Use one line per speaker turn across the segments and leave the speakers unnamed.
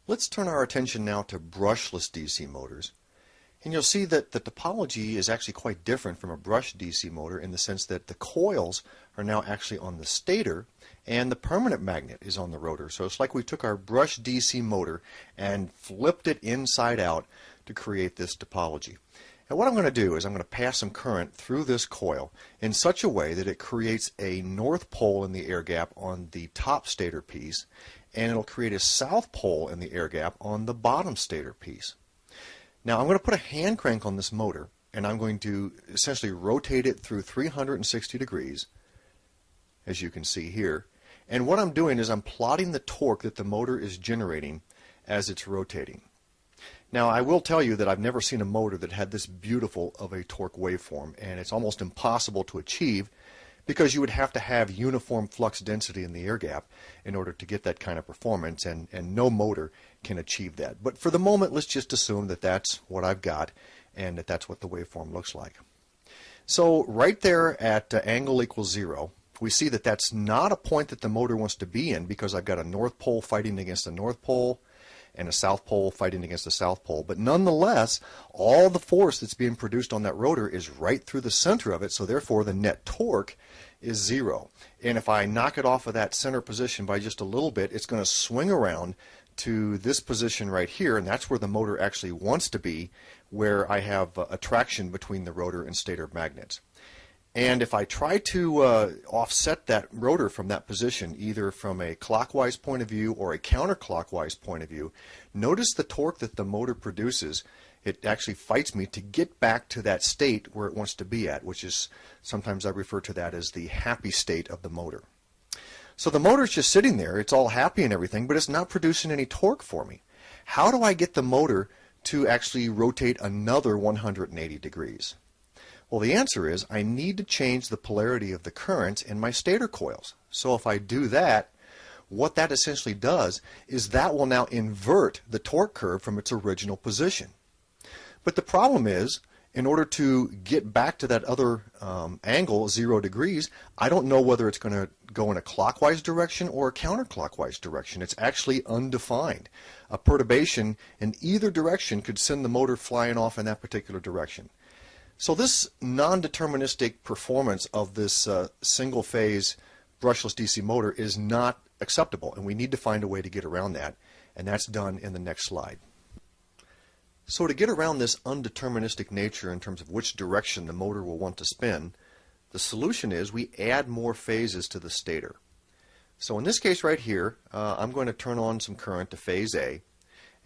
Let's turn our attention now to brushless DC motors. And you'll see that the topology is actually quite different from a brushed DC motor in the sense that the coils are now actually on the stator and the permanent magnet is on the rotor. So it's like we took our brushed DC motor and flipped it inside out to create this topology. And what I'm going to do is I'm going to pass some current through this coil in such a way that it creates a north pole in the air gap on the top stator piece, and it'll create a south pole in the air gap on the bottom stator piece. Now I'm going to put a hand crank on this motor, and I'm going to essentially rotate it through 360 degrees, as you can see here. And what I'm doing is I'm plotting the torque that the motor is generating as it's rotating. Now I will tell you that I've never seen a motor that had this beautiful of a torque waveform, and it's almost impossible to achieve because you would have to have uniform flux density in the air gap in order to get that kind of performance, and no motor can achieve that. But for the moment, let's just assume that that's what I've got and that that's what the waveform looks like. So right there at angle equals 0, we see that that's not a point that the motor wants to be in because I've got a north pole fighting against the north pole and a south pole fighting against the south pole. But nonetheless, all the force that's being produced on that rotor is right through the center of it, so therefore the net torque is 0. And if I knock it off of that center position by just a little bit, it's going to swing around to this position right here, and that's where the motor actually wants to be, where I have attraction between the rotor and stator magnets. And if I try to offset that rotor from that position, either from a clockwise point of view or a counterclockwise point of view, notice the torque that the motor produces. It actually fights me to get back to that state where it wants to be at, which is, sometimes I refer to that as the happy state of the motor. So the motor's just sitting there, it's all happy and everything, but it's not producing any torque for me. How do I get the motor to actually rotate another 180 degrees? Well, the answer is I need to change the polarity of the currents in my stator coils. So if I do that, what that essentially does is that will now invert the torque curve from its original position. But the problem is, in order to get back to that other angle, 0 degrees, I don't know whether it's going to go in a clockwise direction or a counterclockwise direction. It's actually undefined. A perturbation in either direction could send the motor flying off in that particular direction. So this non-deterministic performance of this single-phase brushless DC motor is not acceptable, and we need to find a way to get around that, and that's done in the next slide. So to get around this undeterministic nature in terms of which direction the motor will want to spin, the solution is we add more phases to the stator. So in this case right here, I'm going to turn on some current to phase A,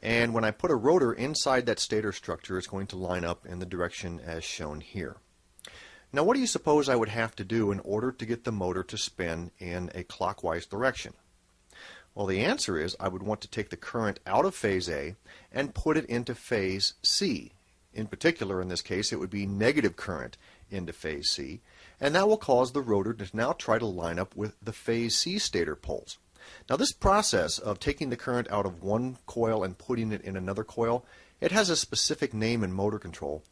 and when I put a rotor inside that stator structure, it's going to line up in the direction as shown here. Now what do you suppose I would have to do in order to get the motor to spin in a clockwise direction? Well, the answer is I would want to take the current out of phase A and put it into phase C. In particular, in this case, it would be negative current into phase C, and that will cause the rotor to now try to line up with the phase C stator poles. Now this process of taking the current out of one coil and putting it in another coil, it has a specific name in motor control.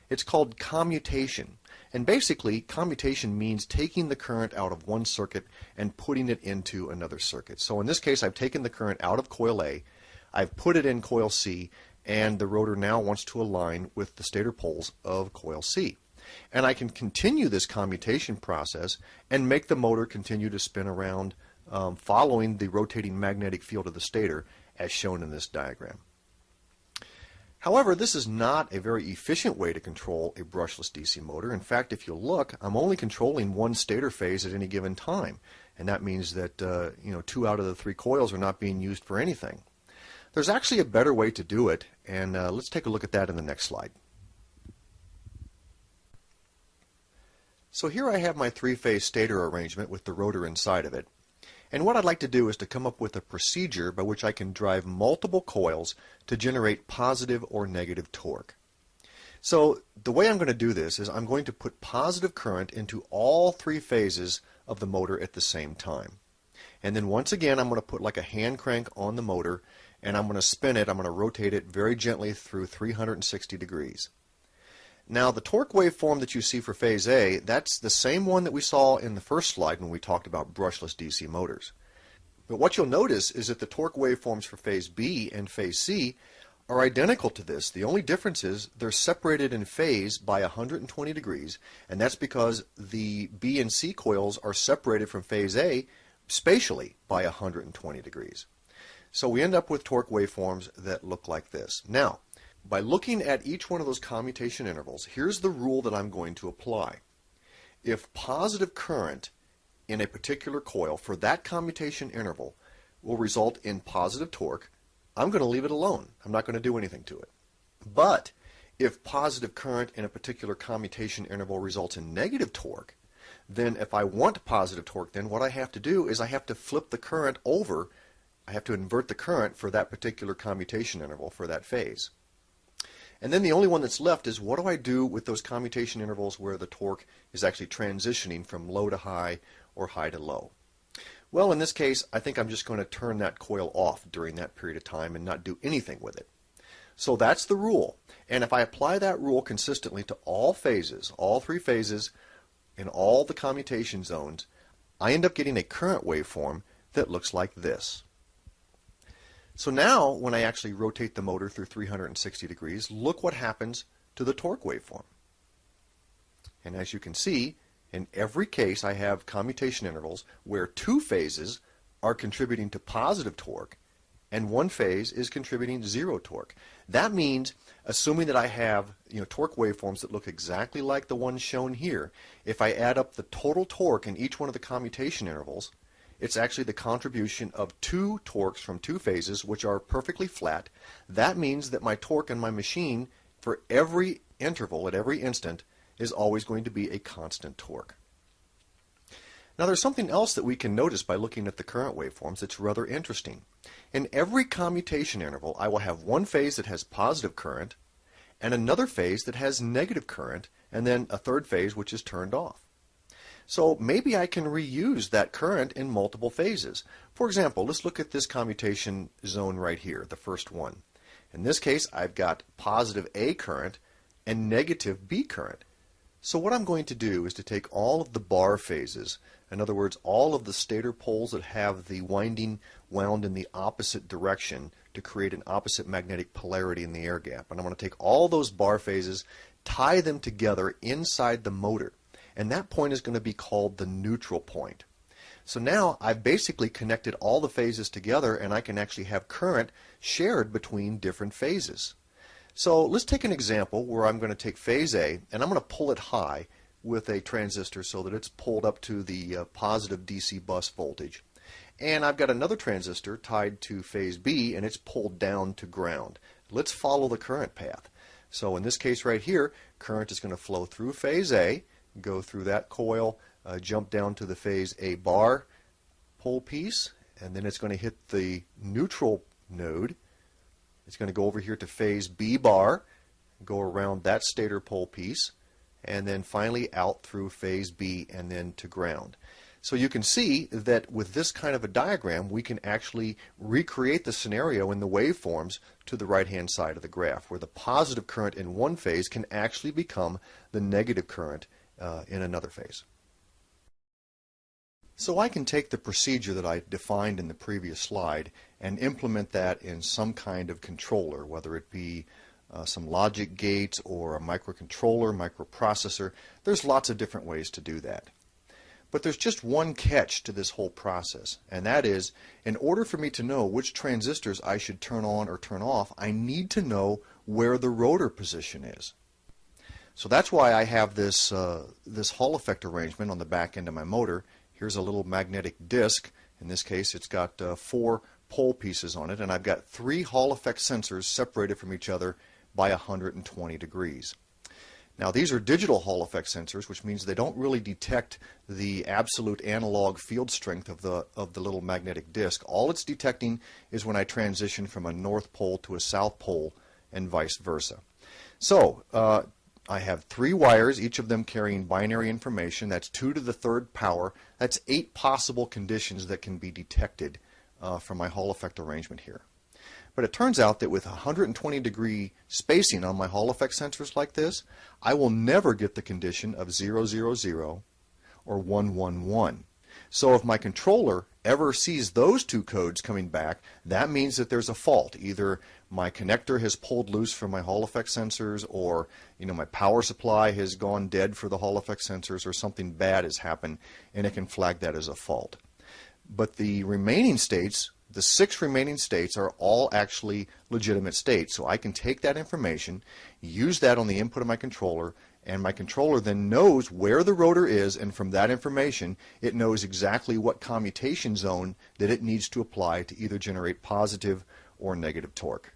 It's called commutation. And basically, commutation means taking the current out of one circuit and putting it into another circuit. So in this case, I've taken the current out of coil A, I've put it in coil C, and the rotor now wants to align with the stator poles of coil C. And I can continue this commutation process and make the motor continue to spin around following the rotating magnetic field of the stator as shown in this diagram. However, this is not a very efficient way to control a brushless DC motor. In fact, if you look, I'm only controlling one stator phase at any given time, and that means that 2 out of the 3 coils are not being used for anything. There's actually a better way to do it, and let's take a look at that in the next slide. So here I have my 3-phase stator arrangement with the rotor inside of it. And what I'd like to do is to come up with a procedure by which I can drive multiple coils to generate positive or negative torque. So the way I'm going to do this is I'm going to put positive current into all 3 phases of the motor at the same time. And then once again I'm going to put like a hand crank on the motor, and I'm going to spin it, I'm going to rotate it very gently through 360 degrees. Now the torque waveform that you see for phase A, that's the same one that we saw in the first slide when we talked about brushless DC motors. But what you'll notice is that the torque waveforms for phase B and phase C are identical to this. The only difference is they're separated in phase by 120 degrees, and that's because the B and C coils are separated from phase A spatially by 120 degrees. So we end up with torque waveforms that look like this. Now, by looking at each one of those commutation intervals, here's the rule that I'm going to apply. If positive current in a particular coil for that commutation interval will result in positive torque, I'm going to leave it alone. I'm not going to do anything to it. But if positive current in a particular commutation interval results in negative torque, then if I want positive torque, then what I have to do is I have to flip the current over. I have to invert the current for that particular commutation interval for that phase. And then the only one that's left is, what do I do with those commutation intervals where the torque is actually transitioning from low to high or high to low? Well, in this case, I think I'm just going to turn that coil off during that period of time and not do anything with it. So that's the rule. And if I apply that rule consistently to all phases, all three phases, in all the commutation zones, I end up getting a current waveform that looks like this. So now, when I actually rotate the motor through 360 degrees, look what happens to the torque waveform. And as you can see, in every case I have commutation intervals where two phases are contributing to positive torque and one phase is contributing zero torque. That means, assuming that I have torque waveforms that look exactly like the ones shown here, if I add up the total torque in each one of the commutation intervals, it's actually the contribution of two torques from two phases which are perfectly flat. That means that my torque in my machine for every interval at every instant is always going to be a constant torque. Now there's something else that we can notice by looking at the current waveforms that's rather interesting. In every commutation interval I will have one phase that has positive current and another phase that has negative current, and then a third phase which is turned off. So maybe I can reuse that current in multiple phases. For example, let's look at this commutation zone right here, the first one. In this case I've got positive A current and negative B current. So what I'm going to do is to take all of the bar phases, in other words, all of the stator poles that have the winding wound in the opposite direction to create an opposite magnetic polarity in the air gap. And I'm going to take all those bar phases, tie them together inside the motor. And that point is going to be called the neutral point. So now I've basically connected all the phases together, and I can actually have current shared between different phases. So let's take an example where I'm going to take phase A and I'm going to pull it high with a transistor so that it's pulled up to the positive DC bus voltage. And I've got another transistor tied to phase B and it's pulled down to ground. Let's follow the current path. So in this case right here, current is going to flow through phase A, go through that coil, jump down to the phase A bar pole piece, and then it's going to hit the neutral node. It's going to go over here to phase B bar, go around that stator pole piece, and then finally out through phase B and then to ground. So you can see that with this kind of a diagram we can actually recreate the scenario in the waveforms to the right hand side of the graph, where the positive current in one phase can actually become the negative current in another phase. So I can take the procedure that I defined in the previous slide and implement that in some kind of controller, whether it be some logic gates or a microcontroller, microprocessor. There's lots of different ways to do that. But there's just one catch to this whole process, and that is, in order for me to know which transistors I should turn on or turn off, I need to know where the rotor position is. So that's why I have this Hall effect arrangement on the back end of my motor. Here's a little magnetic disc. In this case it's got 4 pole pieces on it, and I've got 3 Hall effect sensors separated from each other by 120 degrees. Now these are digital Hall effect sensors, which means they don't really detect the absolute analog field strength of the little magnetic disc. All it's detecting is when I transition from a north pole to a south pole and vice versa. So I have 3 wires, each of them carrying binary information. That's 2 to the 3rd power. That's 8 possible conditions that can be detected from my Hall effect arrangement here. But it turns out that with 120 degree spacing on my Hall effect sensors like this, I will never get the condition of 0, 0, 0 or 1, 1, 1. So if my controller ever sees those two codes coming back, that means that there's a fault. Either my connector has pulled loose from my Hall effect sensors, or my power supply has gone dead for the Hall effect sensors, or something bad has happened, and it can flag that as a fault. But the remaining states, the 6 remaining states, are all actually legitimate states. So I can take that information, use that on the input of my controller, and my controller then knows where the rotor is, and from that information it knows exactly what commutation zone that it needs to apply to either generate positive or negative torque.